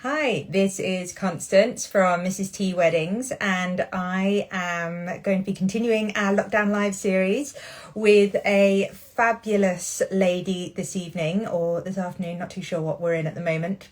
Hi, this is Constance from Mrs. T Weddings, and I am going to be continuing our Lockdown Live series with a fabulous lady this evening or this afternoon, not too sure what we're in at the moment.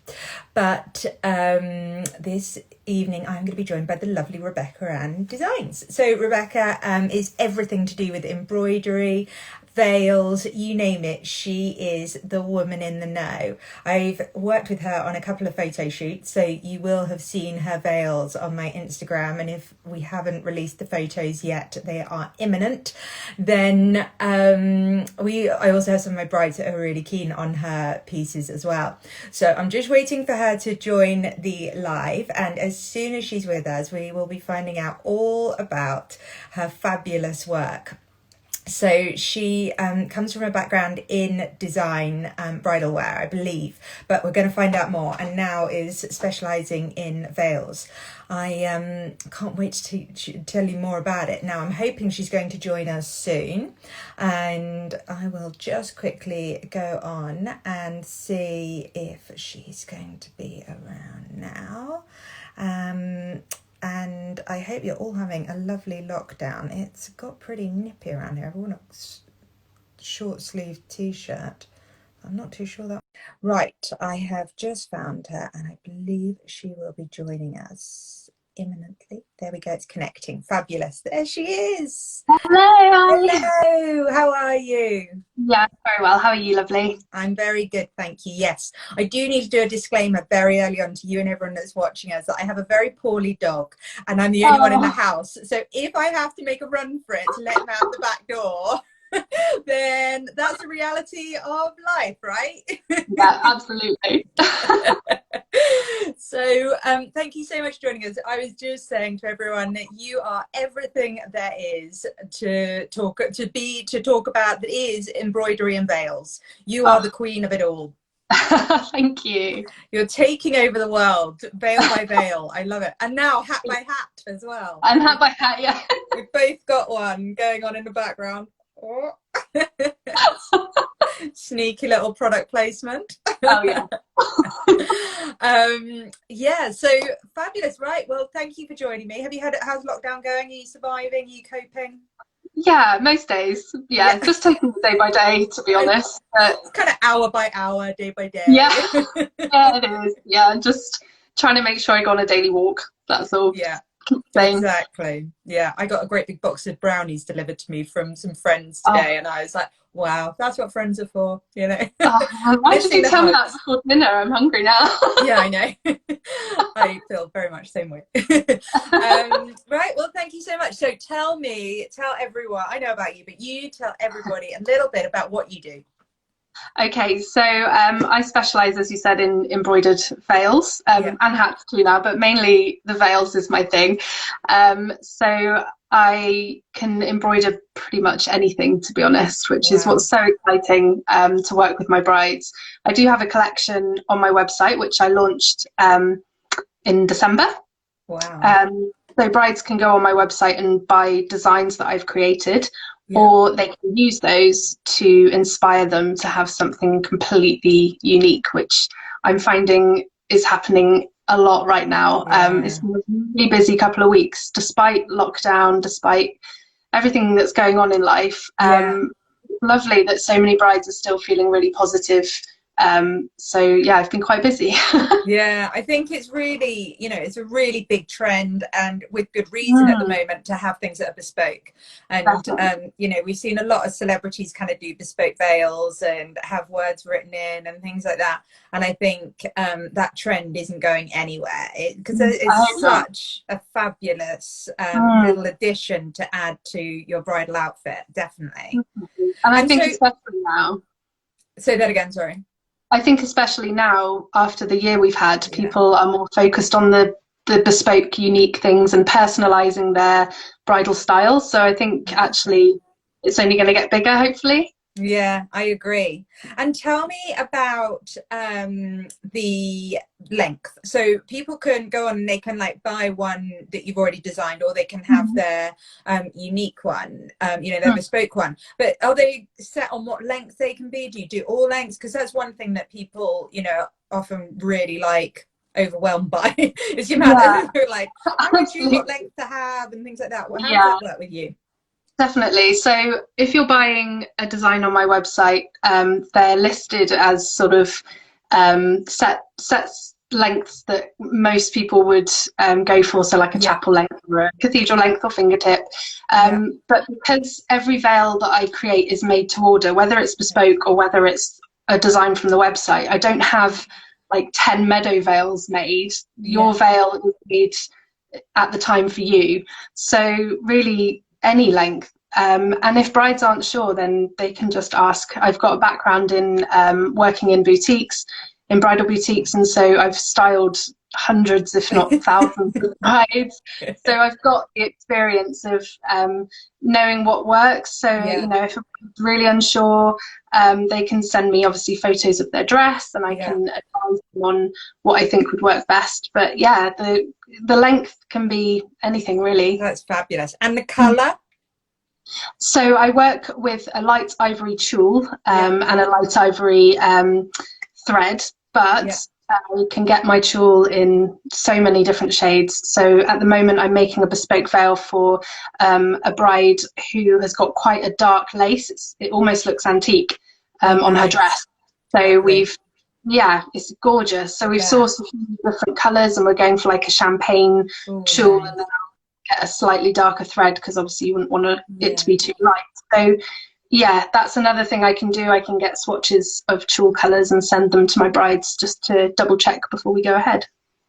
But this evening I'm going to be joined by the lovely Rebecca Ann Designs. So Rebecca is everything to do with embroidery, veils, you name it. She is the woman in the know. I've worked with her on a couple of photo shoots, so you will have seen her veils on my Instagram, and if we haven't released the photos yet, they are imminent. Then I also have some of my brides that are really keen on her pieces as well. So I'm just waiting for her to join the live, and as soon as she's with us, we will be finding out all about her fabulous work. So she comes from a background in design, bridal wear, I believe, but we're going to find out more, and now is specialising in veils. I can't wait to tell you more about it. Now I'm hoping she's going to join us soon, and I will just quickly go on and see if she's going to be around now. And I hope you're all having a lovely lockdown. It's got pretty nippy around here. Everyone looks short sleeve t-shirt. I'm not too sure that. Right, I have just found her, and I believe she will be joining us imminently. There we go, it's connecting. Fabulous. There she is. Hello. Hello, how are you? Yeah, very well. How are you, lovely? I'm very good, thank you. Yes, I do need to do a disclaimer very early on to you and everyone that's watching us that I have a very poorly dog, and I'm the only one in the Oh, house. So if I have to make a run for it to let him out the back door, then that's the reality of life, right? yeah, absolutely. So thank you so much for joining us. I was just saying to everyone that you are everything there is to talk about that is embroidery and veils. You are Oh, the queen of it all. thank you. You're taking over the world, veil by veil. I love it. And now hat by hat as well. I'm hat by hat, yeah. We've both got one going on in the background. Oh. Sneaky little product placement. Oh, yeah. Yeah, so fabulous. Right, well, thank you for joining me. Have you had how's lockdown going? Are you surviving? Are you coping? Yeah, most days. Yeah. Yeah, just taking it day by day, to be honest. But It's kind of hour by hour, day by yeah, day. yeah, it is. Yeah, just trying to make sure I go on a daily walk. That's all. Yeah. Same. Exactly. Yeah, I got a great big box of brownies delivered to me from some friends Oh, today, and I was like, wow, that's what friends are for, you know. why did Missing you the tell me that hugs. before dinner? I'm hungry now. Yeah, I know. I feel very much the same way. Right, well, thank you so much. So tell everyone, I know about you, but you tell everybody a little bit about what you do. Okay, so I specialise, as you said, in embroidered veils Yeah. and hats too now, but mainly the veils is my thing. So I can embroider pretty much anything, to be honest, which is Wow. what's so exciting to work with my brides. I do have a collection on my website, which I launched in December. Wow. So brides can go on my website and buy designs that I've created, Yeah. or they can use those to inspire them to have something completely unique, which I'm finding is happening a lot right now. It's Yeah. been a really busy couple of weeks, despite lockdown, despite everything that's going on in life. Yeah. Lovely that so many brides are still feeling really positive. So yeah, I've been quite busy. Yeah, I think it's really, it's a really big trend, and with good reason at the Mm, moment, to have things that are bespoke. And definitely. we've seen a lot of celebrities kind of do bespoke veils and have words written in and things like that. And I think that trend isn't going anywhere because I it's hope not. such a fabulous little Mm. addition to add to your bridal outfit, definitely. And I And think so, especially now, say that again, sorry. I think especially now, after the year we've had, Yeah. people are more focused on the bespoke, unique things and personalizing their bridal styles. So I think Exactly. actually it's only going to get bigger, hopefully. Yeah, I agree. And tell me about the length. So people can go on and they can like buy one that you've already designed, or they can have Mhm. their unique one, their bespoke one. But are they set on what length they can be? Do you do all lengths? Because that's one thing that people, often really like overwhelmed by is the amount Yeah, of like, how do you choose what absolutely. length to have and things like that. Well, how does Yeah, that work with you? definitely. So if you're buying a design on my website, they're listed as sort of set lengths that most people would go for, so like a Yeah, chapel length or a cathedral length or fingertip. yeah, But because every veil that I create is made to order, whether it's bespoke or whether it's a design from the website, I don't have like 10 meadow veils made. yeah. Your veil is made at the time for you. So really any length. And if brides aren't sure, then they can just ask. I've got a background in working in boutiques, in bridal boutiques, and so I've styled hundreds, if not thousands, of brides. So I've got the experience of knowing what works. So, Yeah, if a bride's really unsure, they can send me obviously photos of their dress, and I yeah. can advise them on what I think would work best. But yeah, the length can be anything really. That's fabulous. And the color? So I work with a light ivory tulle Yeah, and a light ivory thread, but yeah. I can get my tulle in so many different shades. So at the moment, I'm making a bespoke veil for a bride who has got quite a dark lace. It almost looks antique Oh, on her nice. dress. So Lovely. yeah, it's gorgeous. So we've Yeah. sourced a few different colours, and we're going for like a champagne Oh, tulle, and nice. get a slightly darker thread because obviously you wouldn't want it to Yeah. be too light. So yeah, that's another thing I can do. I can get swatches of tulle colours and send them to my brides just to double check before we go ahead.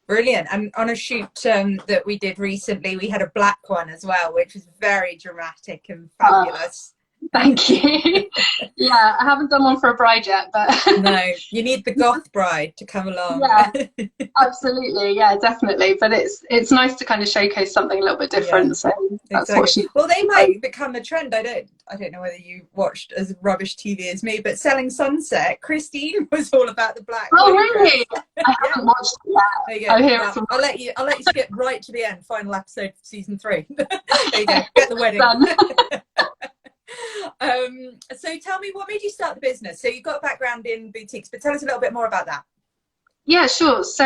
Brilliant. And on a shoot that we did recently, we had a black one as well, which was very dramatic and Uh, fabulous. Thank you. Yeah, I haven't done one for a bride yet, but No, you need the goth bride to come along. yeah, absolutely. Yeah, definitely. But it's nice to kind of showcase something a little bit Yeah. different. So that's what Exactly. she. Well, they might become a trend. I don't know whether you watched as rubbish TV as me, but Selling Sunset, Christine was all about the black Oh, wedding really? dress. I Yeah. haven't watched it yet. There you go. I hear Well, it's I'll let you skip right to the end, final episode of season 3. There you go. Get the wedding. done. So tell me, what made you start the business? So you've got a background in boutiques, but tell us a little bit more about that. Yeah, sure. So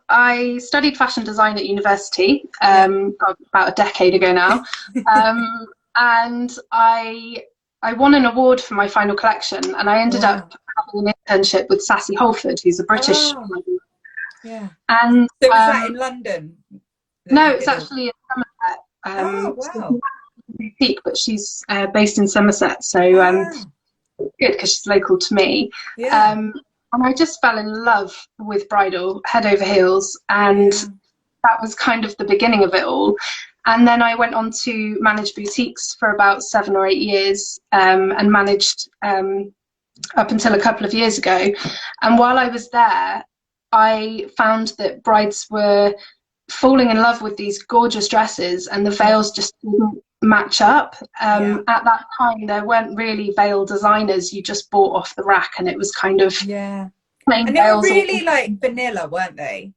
I studied fashion design at university Yeah. about a decade ago now, and I won an award for my final collection, and I ended up Wow. having an internship with Sassy Holford, who's a British Oh, model. yeah. And So was that in London that no, you it's did all? actually in Somerset. Oh, She's wow. a boutique, but she's based in Somerset, so Ah, good because she's local to me. yeah. Um, and I just fell in love with bridal, head over heels, and Yeah. that was kind of the beginning of it all. And then I went on to manage boutiques for about 7 or 8 years, and managed up until a couple of years ago. And while I was there, I found that brides were falling in love with these gorgeous dresses, and the Yeah. veils just didn't match up. Yeah. At that time, there weren't really veil designers. You just bought off the rack, and it was kind of Yeah. plain And they were veils. really like vanilla, weren't they?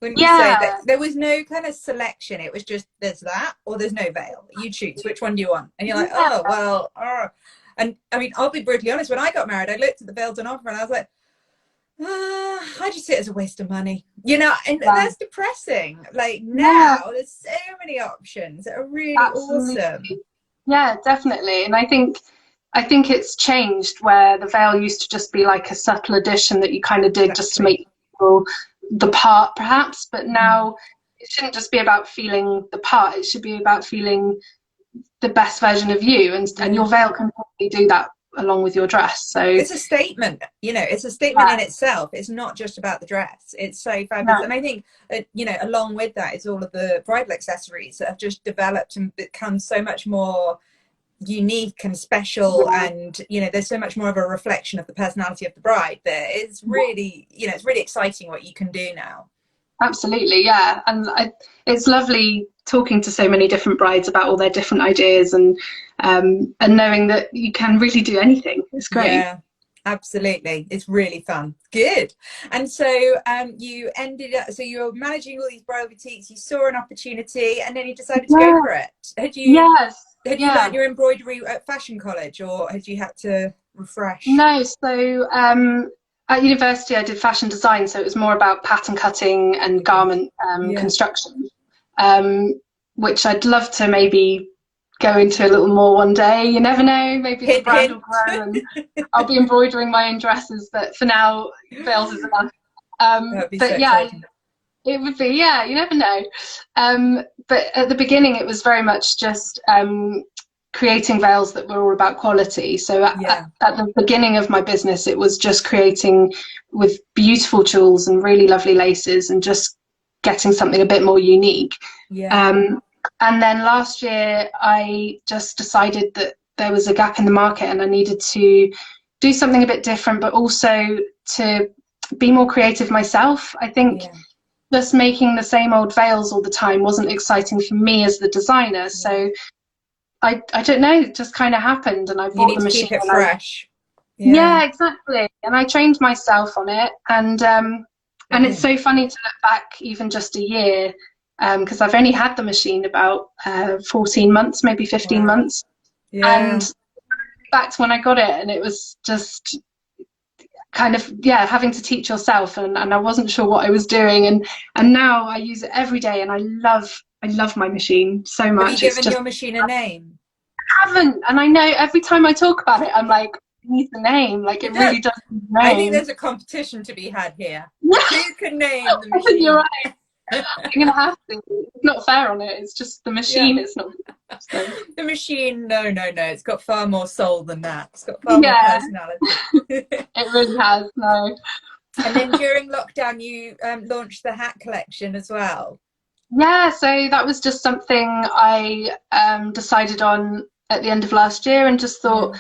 Wouldn't you say that Yeah, there was no kind of selection? It was just there's that or there's no veil. You choose which one do you want, and you're like, yeah, oh well. Oh. And I mean, I'll be brutally honest. When I got married, I looked at the veils on offer, and I was like, I just see it as a waste of money, and yeah, that's depressing. Like yeah, now, there's so many options that are really absolutely. awesome. Yeah, definitely. And I think it's changed where the veil used to just be like a subtle addition that you kind of did just to Exactly. make people the part, perhaps. But Mm. now it shouldn't just be about feeling the part. It should be about feeling the best version of you, and Yeah. your veil can probably do that along with your dress. So It's a statement, it's a statement in yeah, itself. It's not just about the dress. It's so fabulous. no, And I think, along with that is all of the bridal accessories that have just developed and become so much more unique and special. yeah, And, there's so much more of a reflection of the personality of the bride that it's really, it's really exciting what you can do now. absolutely, yeah. And it's lovely talking to so many different brides about all their different ideas, and knowing that you can really do anything. It's great. Yeah, absolutely. It's really fun. Good. And so you ended up, so you were managing all these bridal boutiques, you saw an opportunity and then you decided to go Yeah. for it. Yes. Had you Yeah. learned your embroidery at fashion college, or had you had to refresh? No. So at university I did fashion design, so it was more about pattern cutting and garment construction, which I'd love to maybe go into a little more one day. You never know, maybe the brand will grow and I'll be embroidering my own dresses, but for now veils is enough. But yeah, it would be, yeah, you never know. But at the beginning it was very much just creating veils that were all about quality. So at the beginning of my business, it was just creating with beautiful jewels and really lovely laces and just getting something a bit more unique. And then last year I just decided that there was a gap in the market and I needed to do something a bit different, but also to be more creative myself. I think just making the same old veils all the time wasn't exciting for me as the designer. So I don't know, it just kind of happened, and I bought the machine. To keep it fresh. Yeah, exactly. And I trained myself on it, and it's so funny to look back even just a year, because I've only had the machine about 14 months, maybe 15 months. And back to when I got it, and it was just kind of having to teach yourself, and I wasn't sure what I was doing, and now I use it every day, and I love my machine so much. Have you given your machine a name? I haven't, and I know every time I talk about it I'm like, it needs a name. Like, it really does need a name. I think there's a competition to be had here. Who can name the machine? You're right. I'm gonna have to. It's not fair on it. It's just the machine. It's not so. The machine. No. It's got far more soul than that. It's got far more personality. It really has. No. And then during lockdown, you launched the hat collection as well. Yeah. So that was just something I decided on at the end of last year, and just thought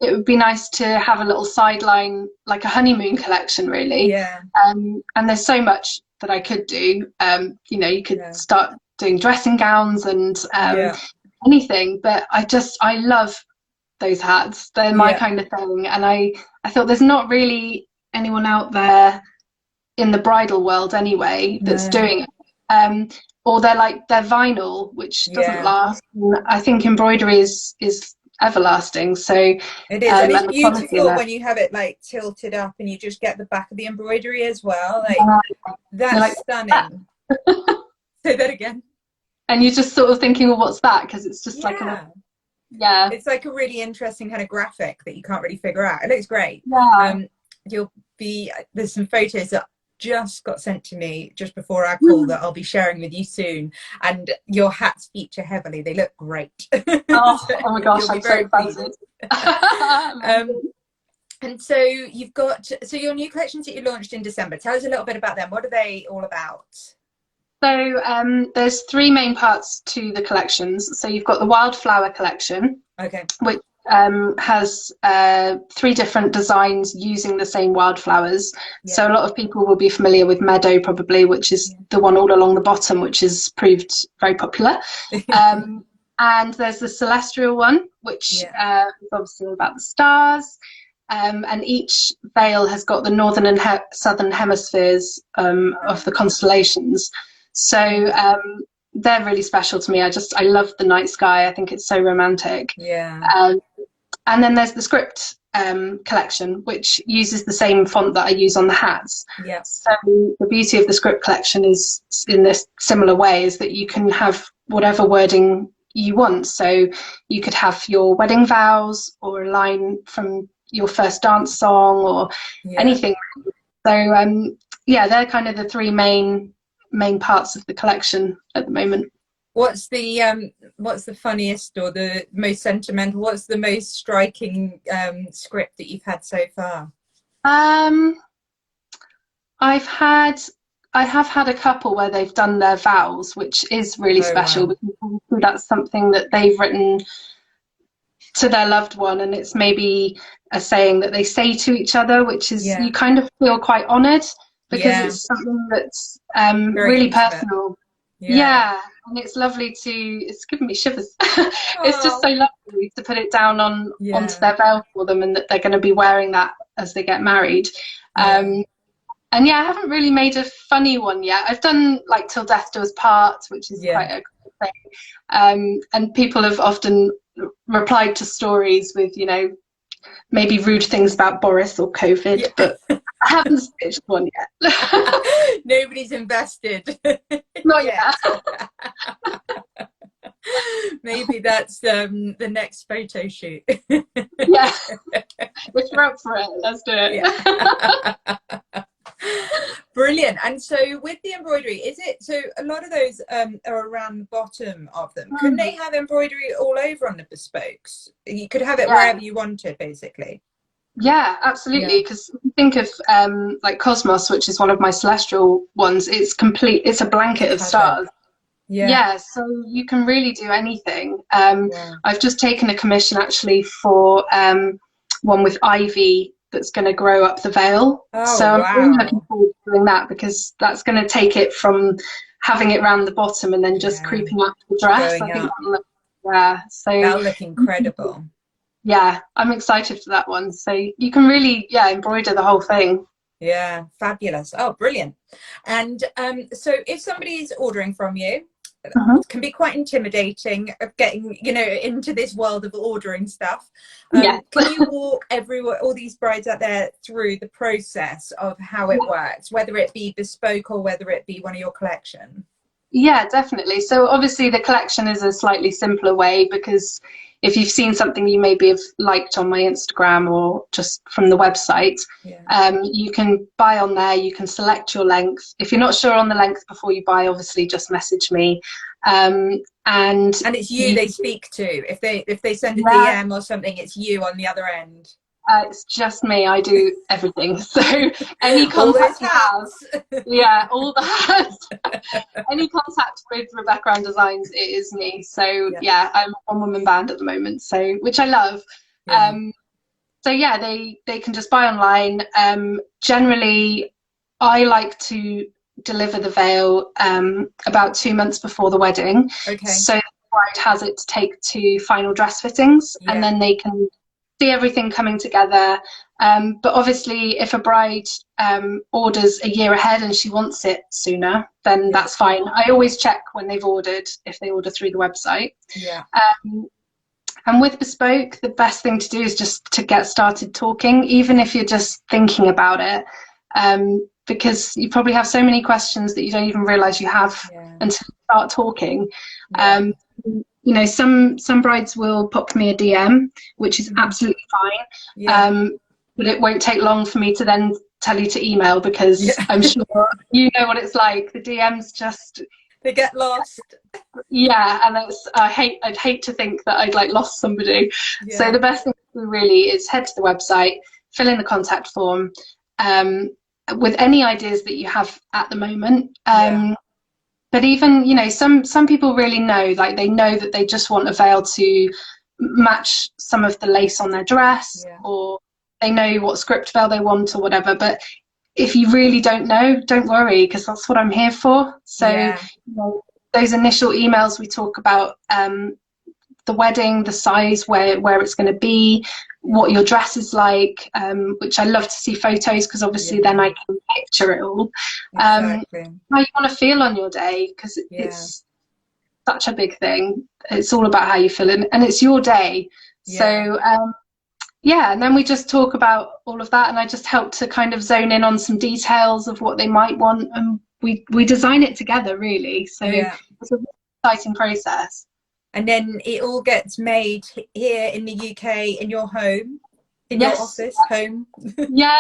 it would be nice to have a little sideline, like a honeymoon collection, really. And there's so much that I could do. You could start doing dressing gowns and anything, but I love those hats. They're my kind of thing, and I thought there's not really anyone out there in the bridal world anyway that's doing it. Or they're vinyl, which doesn't last. And I think embroidery is everlasting. So it is, and it's beautiful when you have it like tilted up and you just get the back of the embroidery as well. That's stunning. Say that again. And you're just sort of thinking, well, what's that? Because it's just like it's like a really interesting kind of graphic that you can't really figure out. It looks great. There's some photos that just got sent to me just before our call that I'll be sharing with you soon, and your hats feature heavily. They look great. Oh my gosh, I'm so excited. And so you've got your new collections that you launched in December. Tell us a little bit about them. What are they all about? So there's three main parts to the collections. So you've got the Wildflower Collection, which has three different designs using the same wildflowers. So a lot of people will be familiar with Meadow, probably, which is the one all along the bottom, which has proved very popular. And there's the Celestial one, which is obviously all about the stars. And each veil has got the northern and southern hemispheres of the constellations. So they're really special to me. I love the night sky. I think it's so romantic. And then there's the script collection, which uses the same font that I use on the hats. So the beauty of the script collection is in this similar way, is that you can have whatever wording you want. So you could have your wedding vows, or a line from your first dance song, or anything. So they're kind of the three main parts of the collection at the moment. What's the funniest or the most sentimental? What's the most striking script that you've had so far? I have had a couple where they've done their vows, which is really special, because that's something that they've written to their loved one, and it's maybe a saying that they say to each other, which is you kind of feel quite honoured, because it's something that's really personal. And it's lovely it's giving me shivers. It's just so lovely to put it down onto their veil for them, and that they're going to be wearing that as they get married. And I haven't really made a funny one yet. I've done like Till Death Do Us Part, which is quite a cool thing. And people have often replied to stories with, maybe rude things about Boris or COVID, Yeah. but I haven't stitched one yet. Nobody's invested Not yet. yet. Maybe that's the next photo shoot. Yeah, if you're up for it, let's do it. Yeah. Brilliant. And so with the embroidery, is it so a lot of those are around the bottom of them? Couldn't they have embroidery all over on the bespokes? You could have it wherever you wanted, basically. Yeah, absolutely. Because think of like Cosmos, which is one of my celestial ones. It's complete. It's a blanket of stars. Yeah, so you can really do anything. I've just taken a commission actually for one with ivy that's going to grow up the veil. Oh, so I'm wow. really looking forward to doing that, because that's going to take it from having it round the bottom and then just creeping up the dress. Going I think up. that'll look, so That'll look incredible. Yeah, I'm excited for that one. So you can really, embroider the whole thing. Yeah, fabulous. Oh, brilliant. And so if somebody's ordering from you, it can be quite intimidating of getting, you know, into this world of ordering stuff. Can you walk all these brides out there through the process of how it works, whether it be bespoke or whether it be one of your collection? Yeah, definitely. So obviously the collection is a slightly simpler way, because if you've seen something you maybe have liked on my Instagram or just from the website, you can buy on there, you can select your length. If you're not sure on the length before you buy, obviously just message me. And it's you they speak to. If they send a DM or something, it's you on the other end. It's just me. I do everything. So any contact you have, all the hats. Any contact with Rebecca and Designs, it is me. So I'm a one-woman band at the moment, so which I love. So they can just buy online. Generally, I like to deliver the veil about 2 months before the wedding. So the bride has it to take to final dress fittings, and then they can see everything coming together. But obviously if a bride orders a year ahead and she wants it sooner, then that's fine. I always check when they've ordered, if they order through the website. And with bespoke, the best thing to do is just to get started talking, even if you're just thinking about it, because you probably have so many questions that you don't even realize you have until you start talking. You know, some brides will pop me a DM, which is absolutely fine. But it won't take long for me to then tell you to email, because I'm sure you know what it's like. The DMs just, they get lost. And I'd hate to think that I'd like lost somebody. So the best thing to do really is head to the website, fill in the contact form with any ideas that you have at the moment. But even, you know, some people really know, like they know that they just want a veil to match some of the lace on their dress, or they know what script veil they want or whatever. But if you really don't know, don't worry, because that's what I'm here for. So you know, those initial emails, we talk about the wedding, the size, where it's going to be, what your dress is like, which I love to see photos, because obviously then I can picture it all. How you want to feel on your day, because it's such a big thing. It's all about how you feel, and it's your day. So and then we just talk about all of that, and I just help to kind of zone in on some details of what they might want, and we design it together, really. So it's a really exciting process. And then it all gets made here in the UK, in your home, in your office, home.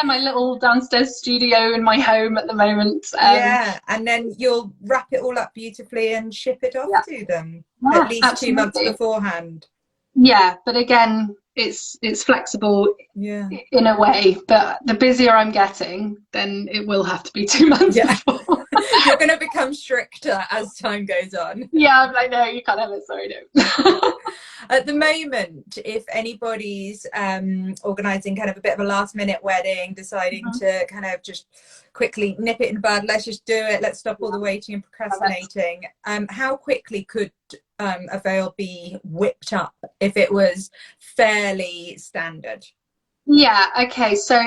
My little downstairs studio in my home at the moment. And then you'll wrap it all up beautifully and ship it off to them at least 2 months beforehand. But again, it's flexible in a way, but the busier I'm getting, then it will have to be 2 months before. You're going to become stricter as time goes on. I'm like, no, you can't have it, sorry, no. At the moment, if anybody's organising kind of a bit of a last minute wedding, deciding to kind of just quickly nip it in the bud, let's just do it, let's stop all the waiting and procrastinating, how quickly could a veil be whipped up if it was fairly standard? Okay, so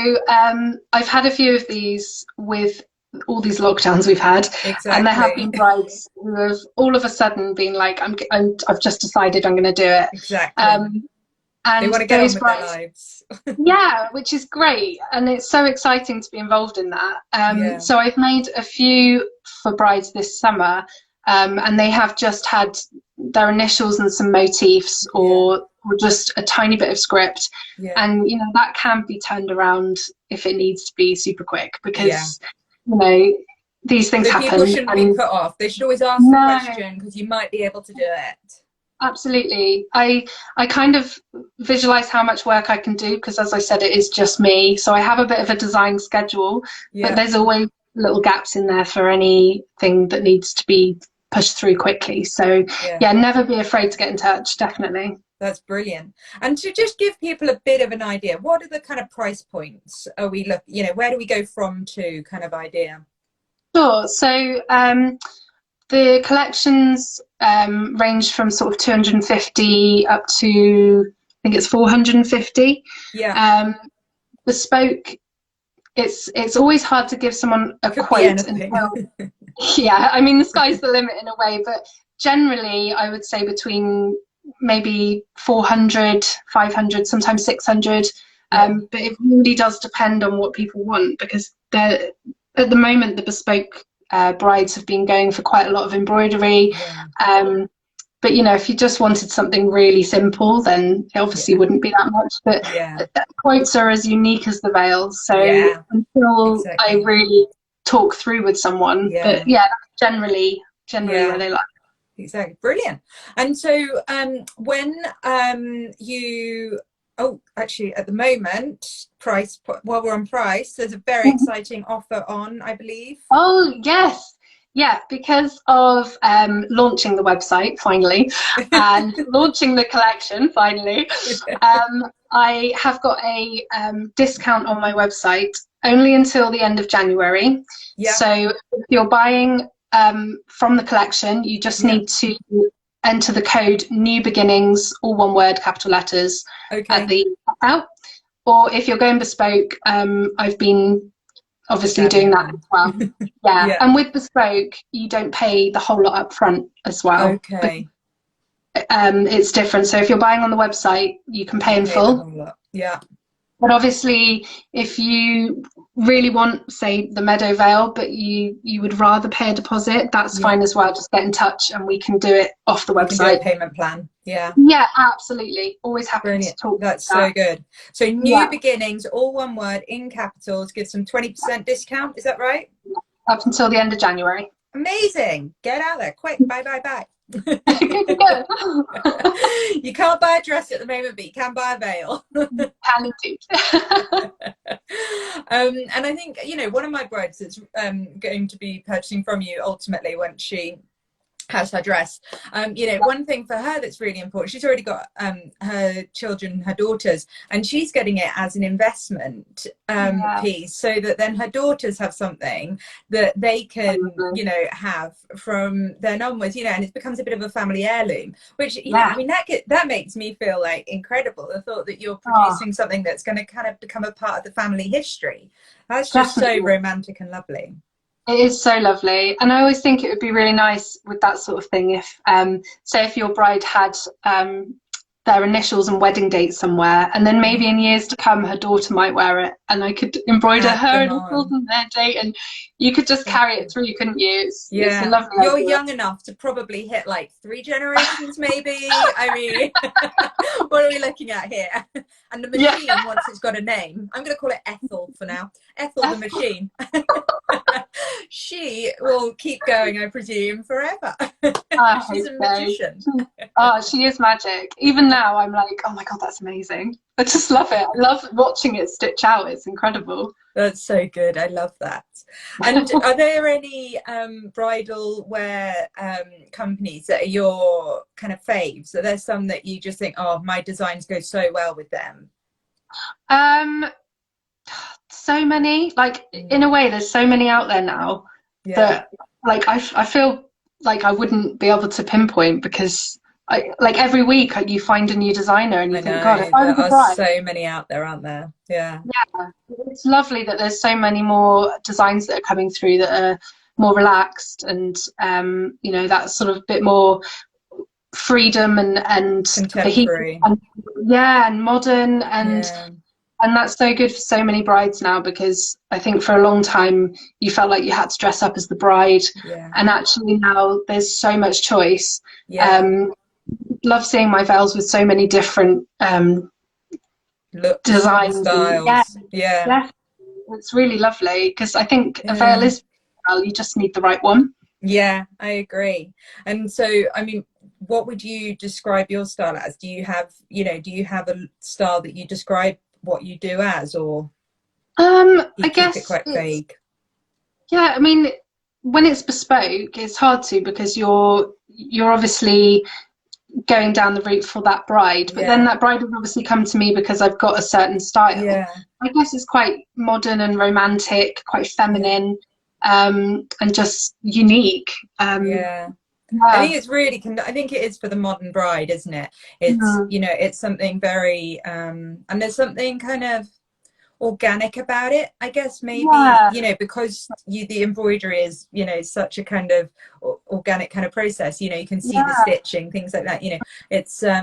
I've had a few of these with all these lockdowns we've had, and there have been brides who have all of a sudden been like, I've just decided I'm going to do it. They And want to get on those with their brides, lives. yeah, which is great, and it's so exciting to be involved in that. Yeah, So I've made a few for brides this summer, and they have just had their initials and some motifs, yeah, or just a tiny bit of script, yeah, and that can be turned around if it needs to be super quick, yeah. because you know these things So people happen, shouldn't be and put off. They should always ask the no. question because you might be able to do it. Absolutely. I kind of visualize how much work I can do because, as I said, it is just me. So I have a bit of a design schedule, but Yeah, there's always little gaps in there for anything that needs to be pushed through quickly. So yeah. yeah, never be afraid to get in touch, definitely. That's brilliant. And to just give people a bit of an idea, what are the kind of price points are we look, where do we go from to kind of idea? Sure. So the collections range from sort of 250 up to, I think it's 450. Yeah, Um, Bespoke, it's always hard to give someone a could be quote anything. until, yeah, I mean the sky's the limit in a way, but generally I would say between maybe 400, 500, sometimes 600. Yeah, But it really does depend on what people want, because they're, at the moment the bespoke brides have been going for quite a lot of embroidery. yeah, Um, but if you just wanted something really simple, then it obviously yeah, wouldn't be that much. But yeah, quotes are as unique as the veils. So yeah, until I exactly. really talk through with someone, but Yeah, yeah, that's generally where yeah, they like. exactly. Brilliant. And so when oh, actually at the moment, while we're on price, there's a very exciting offer on, I believe. Oh yes, yeah, because of launching the website finally and launching the collection finally. I have got a discount on my website only until the end of January. Yeah, So if you're buying from the collection, you just yeah, need to enter the code New Beginnings, all one word, capital letters, at okay. the checkout. Or if you're going bespoke, I've been obviously Scanning doing it that as on. well. Yeah, Yeah, and with bespoke, you don't pay the whole lot up front as well. But, okay. it's different. So if you're buying on the website, you can pay You in pay the full. whole lot. Yeah, But obviously, if you really want, say, the Meadow Veil, but you would rather pay a deposit, that's yeah. fine as well. Just get in touch and we can do it off the You can do a website. payment plan. Yeah. Yeah, absolutely. Always happy to Brilliant. talk That's about so good. So that. new Yeah, beginnings, all one word in capitals, gives them 20% discount. Is that right? up until the end of January. Amazing. Get out there quick. Bye, bye, bye. Good to go. You can't buy a dress at the moment, but you can buy a veil. Can indeed. And I think, one of my brides that's going to be purchasing from you ultimately when she has her dress. One thing for her that's really important, she's already got her children, her daughters, and she's getting it as an investment Yeah, piece so that then her daughters have something that they can, absolutely. have from then onwards, and it becomes a bit of a family heirloom, which, I Yeah. mean, that makes me feel like incredible. The thought that you're Oh, producing something that's going to kind of become a part of the family history. That's just so definitely. romantic and lovely. It is so lovely. And I always think it would be really nice with that sort of thing if, say, if your bride had their initials and wedding date somewhere, and then maybe in years to come, her daughter might wear it, and I could embroider Add her them initials on. and their date, and you could just carry it through, couldn't you? It's a Yeah, lovely you're idea. young enough to probably hit like 3 generations, maybe. I mean, what are we looking at here? And the Yeah. machine, once it's got a name, I'm going to call it Ethel for now. Ethel the machine. She will keep going, I presume, forever. I She's hope a so. magician. Oh, she is magic. Even now, I'm like, oh my God, that's amazing. I just love it. I love watching it stitch out. It's incredible. That's so good. I love that. And are there any bridal wear companies that are your kind of faves? Are there some that you just think, oh, my designs go so well with them? Um, so many, like in a way, there's so many out there now Yeah, that like I feel like I wouldn't be able to pinpoint, because like every week you find a new designer and you I think, God, if know. I There was a are bride. so many out there, aren't there? Yeah. Yeah, it's lovely that there's so many more designs that are coming through that are more relaxed, and that sort of bit more freedom and contemporary. And modern, Yeah. and that's so good for so many brides now, because I think for a long time you felt like you had to dress up as the bride, Yeah. and actually now there's so much choice. Yeah. Love seeing my veils with so many different Looks and designs, and styles. Yeah. yeah, it's really lovely, because I think a veil Yeah. is, well, you just need the right one. Yeah, I agree. And so, I mean, what would you describe your style as? Do you have, do you have a style that you describe what you do as, or I you keep it guess quite it's, vague? yeah, I mean, when it's bespoke, it's hard to, because you're obviously going down the route for that bride, but then Yeah. that bride will obviously come to me because I've got a certain style. Yeah. I guess it's quite modern and romantic, quite Yeah. feminine, and just unique. Yeah. I Yeah. think it's really, I think it is for the modern bride, isn't it? It's, Mm. it's something very, and there's something kind of organic about it, I guess. Maybe, Yeah. because the embroidery is, such a kind of organic kind of process. You can see the Yeah. stitching, things like that. It's I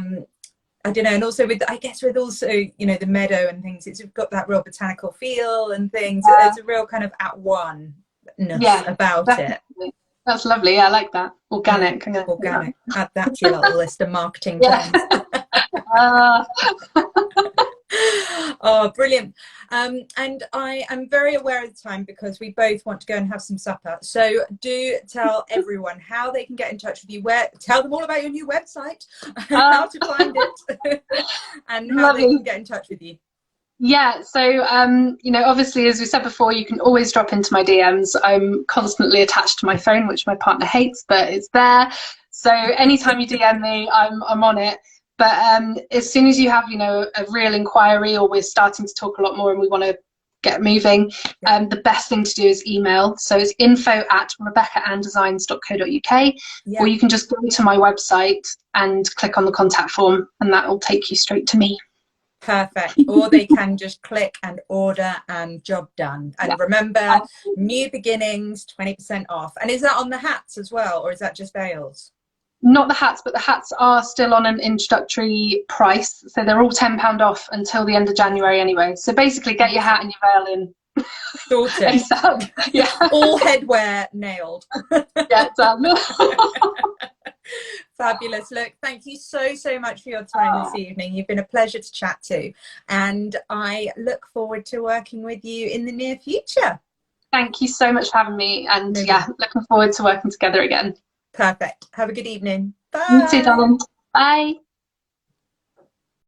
don't know. And also with, I guess, with also, the meadow and things, it's got that real botanical feel and things. Yeah. There's a real kind of at one-ness Yeah. about it. Definitely. That's lovely. Yeah, I like that. Yeah, Organic. I'm gonna say organic. that. Add that to your little list of marketing Yeah. terms. Uh, Oh, brilliant. And I am very aware of the time, because we both want to go and have some supper. So do tell everyone how they can get in touch with you, tell them all about your new website, how to find it, and how they Lovely. can get in touch with you. Yeah, so obviously, as we said before, you can always drop into my DMs. I'm constantly attached to my phone, which my partner hates, but it's there. So anytime you DM me, I'm on it. But as soon as you have, a real inquiry, or we're starting to talk a lot more and we want to get moving, the best thing to do is email. So it's info@rebeccaanndesigns.co.uk, Yeah. or you can just go to my website and click on the contact form, and that will take you straight to me. Perfect. Or they can just click and order, and job done. And remember, new beginnings, 20% off. And is that on the hats as well, or is that just veils? Not the hats, but the hats are still on an introductory price. So they're all £10 off until the end of January anyway. So basically get your hat and your veil in. Sorted. Yeah. All headwear nailed. Yeah, done. Fabulous. Look, thank you so much for your time this evening. You've been a pleasure to chat to, and I look forward to working with you in the near future. Thank you so much for having me, and looking forward to working together again. Perfect. Have a good evening. Bye. You too, darling. Bye.